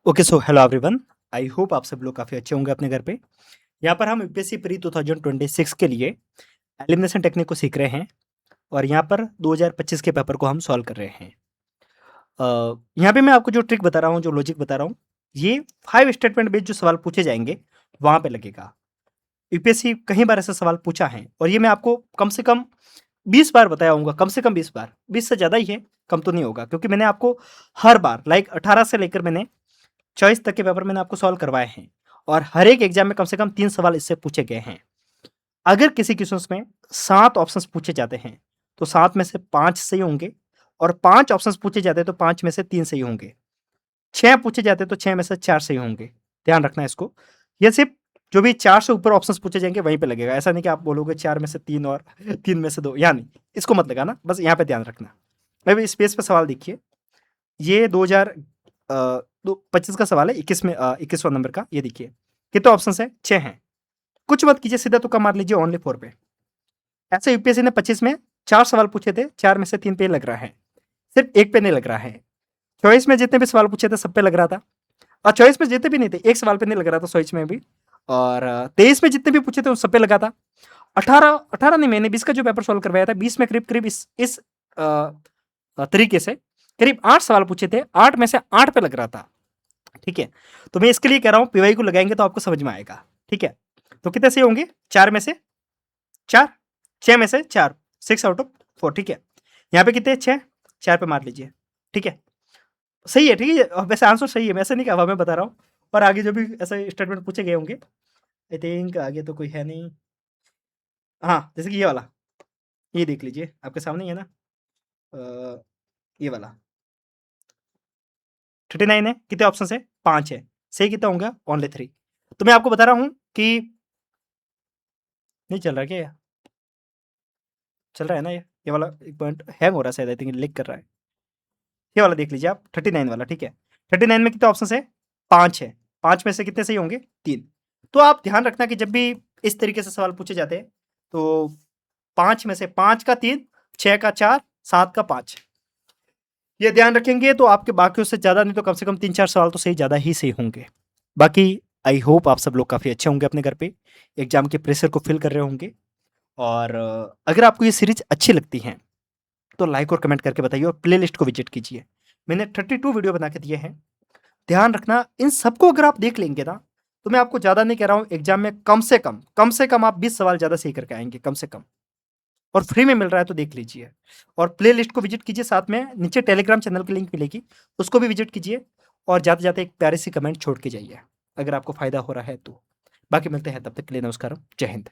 Okay, so hello everyone. I hope आप सब लोग काफ़ी अच्छे होंगे अपने घर पे। यहाँ पर हम यूपीएससी प्री 2026 के लिए एलिमिनेशन टेक्निक को सीख रहे हैं और यहाँ पर 2025 के पेपर को हम सॉल्व कर रहे हैं। यहाँ पे मैं आपको जो ट्रिक बता रहा हूँ, जो लॉजिक बता रहा हूँ, ये 5 स्टेटमेंट बेस्ड जो सवाल पूछे जाएँगे, वहाँ पे लगेगा। यूपीएससी कई बार ऐसा सवाल पूछा है और ये मैं आपको कम से कम 20 बार बताया होऊँगा, कम से कम 20 बार। 20 से ज़्यादा ही है, कम तो नहीं होगा क्योंकि मैंने आपको हर बार लाइक 18 से लेकर मैंने 24 तक के पेपर मैंने आपको सॉल्व करवाए हैं और हर एक एग्जाम में कम से कम 3 सवाल इससे पूछे गए हैं। अगर किसी क्वेश्चंस में 7 ऑप्शंस पूछे जाते हैं, तो 7 में से 5 सही होंगे और 5 ऑप्शंस पूछे जाते हैं तो 5 में से 3 सही होंगे। 6 पूछे जाते हैं तो 6 में से 4 सही होंगे। ध्यान रखना इसको। ये सिर्फ जो भी 4 से ऊपर ऑप्शंस पूछे जाएँगे वहीं पे लगेगा। ऐसा नहीं कि आप बोलोगे 4 में से 3 और 3 में से 2, यहाँ नहीं। इसको मत लगाना, बस यहाँ पे ध्यान रखना। अभी स्पेस पे सवाल देखिए। ये 25 का सवाल है, 21वां नंबर का। ये देखिए, कितने ऑप्शंस हैं? 6 हैं। कुछ मत कीजिए, सीधा तुक्का मार लीजिए ओनली 4 पे। ऐसे यूपीएससी ने 25 में 4 सवाल पूछे थे, 4 में से 3 पे लग रहा है। सिर्फ 1 पे नहीं लग रहा है। चॉइस में जितने भी सवाल पूछे थे सब पे लग रहा था और चॉइस में जितने भी नहीं थे, 1 सवाल पे नहीं लग रहा था चॉइस में भी। और 23 में जितने भी पूछे थे उन सब पे लगा था। 18 नहीं, मैंने 20 का जो पेपर सॉल्व करवाया था, 20 में करीब-करीब इस तरीके से करीब 8 सवाल पूछे थे, 8 में से 8 पे लग रहा था। ठीक है? तो मैं इसके लिए कह रहा हूँ पीवाई को लगाएँगे तो आपको समझ में आएगा। ठीक है? तो कितने सही होंगे? 4 में से 4, 6 में से 4, 6 आउट ऑफ 4। ठीक है? यहाँ पे कितने 6, 4 पे मार लीजिए। ठीक है? सही है, ठीक है? वैसे आंसर सही है, मैं ऐसा नहीं कहा, मैं बता रहा हूँ। और आगे जो भी ऐसे स्टेटमेंट पूछे गए होंगे, आई थिंक आगे तो कोई है नहीं। हाँ, जैसे कि ये वाला, ये देख लीजिए, आपके सामने ही है ना? ये वाला 39 है, कितने ऑप्शंस है? 5 है। सही कितना होगा? ओनली 3। तो मैं आपको बता रहा हूँ कि नहीं चल रहा क्या ये? चल रहा है ना ये? ये वाला एक पॉइंट हैंग हो रहा है शायद, आई थिंक लिक कर रहा है। ये वाला देख लीजिए आप, 39 वाला, ठीक है? 39 में कितने ऑप्शंस है? 5 है। 5 में से कितने सही होंगे? 3। तो आप ध्यान रखना कि जब भी इस तरीके से सवाल पूछे जाते हैं, तो 5 में से 5 का 3, 6 का 4, 7 का 5। ये ध्यान रखेंगे तो आपके बाकियों से ज़्यादा नहीं तो कम से कम 3-4 सवाल तो सही ज़्यादा ही सही होंगे। बाकी आई होप आप सब लोग काफ़ी अच्छे होंगे अपने घर पे, एग्ज़ाम के प्रेशर को फ़ील कर रहे होंगे। और अगर आपको ये सीरीज़ अच्छी लगती हैं, तो लाइक और कमेंट करके बताइए और प्लेलिस्ट को विज़िट कीजिए। मैंने 32 वीडियो बना के दिए हैं। ध्यान रखना इन सबको अगर आप देख लेंगे ना, तो मैं आपको ज़्यादा नहीं कह रहा हूँ, एग्ज़ाम में कम से कम आप 20 सवाल ज़्यादा सही करके आएँगे, कम से कम। और फ्री में मिल रहा है तो देख लीजिए। और प्लेलिस्ट को विज़िट कीजिए, साथ में नीचे टेलीग्राम चैनल की लिंक मिलेगी, उसको भी विज़िट कीजिए और जाते-जाते एक प्यारी सी कमेंट छोड़ के जाइए, अगर आपको फ़ायदा हो रहा है तो। बाकी मिलते हैं, तब तक के लिए नमस्कार, जय हिंद।